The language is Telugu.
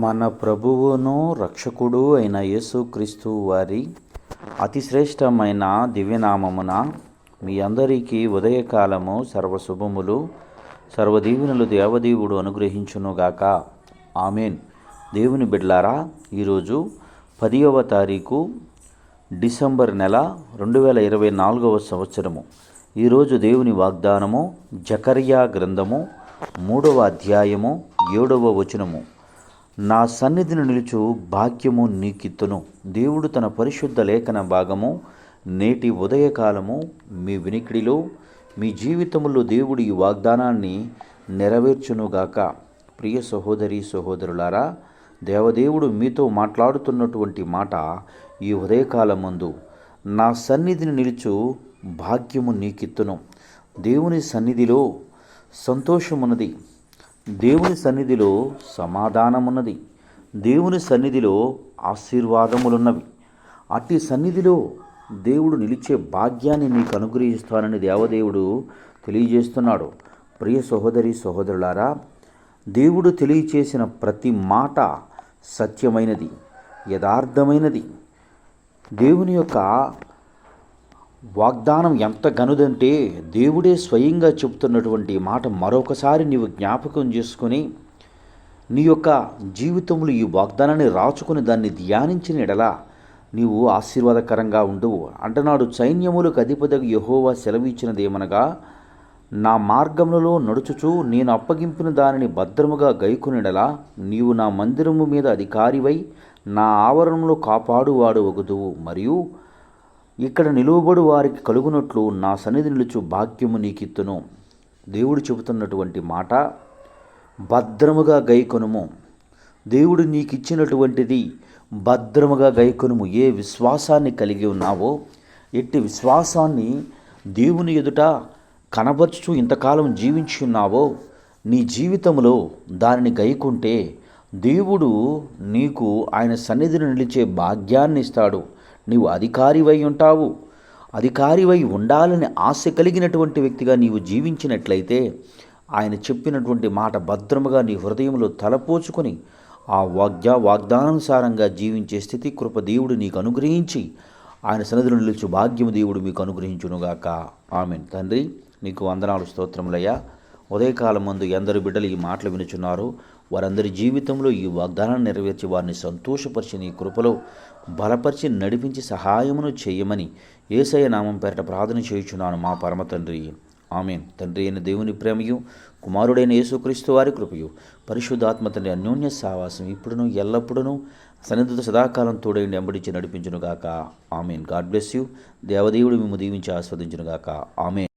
మన ప్రభువును రక్షకుడు అయిన యేసుక్రీస్తు వారి అతిశ్రేష్టమైన దివ్యనామమున మీ అందరికీ ఉదయకాలము సర్వశుభములు సర్వదీవెనలు దేవదేవుడు అనుగ్రహించునుగాక. ఆమెన్. దేవుని బిడ్డలారా, ఈరోజు 10వ తారీఖు డిసెంబర్ నెల 2024 సంవత్సరము. ఈరోజు దేవుని వాగ్దానము జకర్యా గ్రంథము 3వ అధ్యాయము 7వ వచనము. నా సన్నిధిని నిలుచు భాగ్యము నీకిత్తును. దేవుడు తన పరిశుద్ధ లేఖన భాగము నేటి ఉదయకాలము మీ వినికిడిలో మీ జీవితంలో దేవుడు ఈ వాగ్దానాన్ని నెరవేర్చునుగాక. ప్రియ సహోదరి సహోదరులారా, దేవదేవుడు మీతో మాట్లాడుతున్నటువంటి మాట ఈ ఉదయకాలం ముందు, నా సన్నిధిని నిలుచు భాగ్యము నీకిత్తును. దేవుని సన్నిధిలో సంతోషమున్నది, దేవుని సన్నిధిలో సమాధానమున్నది, దేవుని సన్నిధిలో ఆశీర్వాదములున్నవి. అట్టి సన్నిధిలో దేవుడు నిలిచే భాగ్యాన్ని నీకు అనుగ్రహిస్తానని దేవదేవుడు తెలియజేస్తున్నాడు. ప్రియ సహోదరి సహోదరులారా, దేవుడు తెలియచేసిన ప్రతి మాట సత్యమైనది, యథార్థమైనది. దేవుని యొక్క వాగ్దానం ఎంత గనుదంటే దేవుడే స్వయంగా చెబుతున్నటువంటి మాట మరొకసారి నీవు జ్ఞాపకం చేసుకొని నీ యొక్క జీవితంలో ఈ వాగ్దానాన్ని రాచుకుని దాన్ని ధ్యానించిన ఎడలా నీవు ఆశీర్వాదకరంగా ఉండువు. అంటున్నాడు, సైన్యములకు అధిపతిగా యెహోవా సెలవిచ్చినదేమనగా, నా మార్గములలో నడుచుచు నేను అప్పగింపిన దానిని భద్రముగా గైకొనిడలా నీవు నా మందిరము మీద అధికారివై నా ఆవరణంలో కాపాడువాడు వగుదువు. మరియు ఇక్కడ నిలువబడు వారికి కలుగునట్లు నా సన్నిధి నిలుచు భాగ్యము నీకిత్తును. దేవుడు చెబుతున్నటువంటి మాట, భద్రముగా గైకొనుము. దేవుడు నీకు ఇచ్చినటువంటిది భద్రముగా గైకొనుము. ఏ విశ్వాసాన్ని కలిగి ఉన్నావో, ఎట్టి విశ్వాసాన్ని దేవుని ఎదుట కనబరుచు ఇంతకాలం జీవించి ఉన్నావో, నీ జీవితంలో దానిని గైకుంటే దేవుడు నీకు ఆయన సన్నిధిని నిలిచే భాగ్యాన్ని ఇస్తాడు. నీవు అధికారివై ఉంటావు. అధికారివై ఉండాలని ఆశ కలిగినటువంటి వ్యక్తిగా నీవు జీవించినట్లయితే ఆయన చెప్పినటువంటి మాట భద్రముగా నీ హృదయంలో తలపోచుకొని ఆ వాగ్దానానుసారంగా జీవించే స్థితి కృప దేవుడు నీకు అనుగ్రహించి ఆయన సన్నిధిలో నిలుచు భాగ్యము దేవుడు మీకు అనుగ్రహించునుగాక. ఆమేన్. తండ్రి, నీకు వందనాలు, స్తోత్రములయ్యా. ఉదయకాలం ముందు ఎందరు బిడ్డలు ఈ మాటలు వినుచున్నారో వారందరి జీవితంలో ఈ వాగ్దానాన్ని నెరవేర్చి వారిని సంతోషపరిచి నీ కృపలో బలపరిచి నడిపించి సహాయమును చేయమని యేసయ్య నామం పేరట ప్రార్థన చేయుచున్నాను మా పరమ తండ్రి. ఆమేన్. తండ్రి అయిన దేవుని ప్రేమయు, కుమారుడైన యేసుక్రీస్తు వారి కృపయు, పరిశుద్ధాత్మ తండ్రి అన్యోన్య సావాసం ఇప్పుడును ఎల్లప్పుడూ సన్నిధితో సదాకాలం తోడైండి ఎంబడించి నడిపించునుగాక. ఆమేన్. God bless you. దేవదేవుడు మిమ్ము దీవించి ఆస్వాదించునుగాక. ఆమేన్.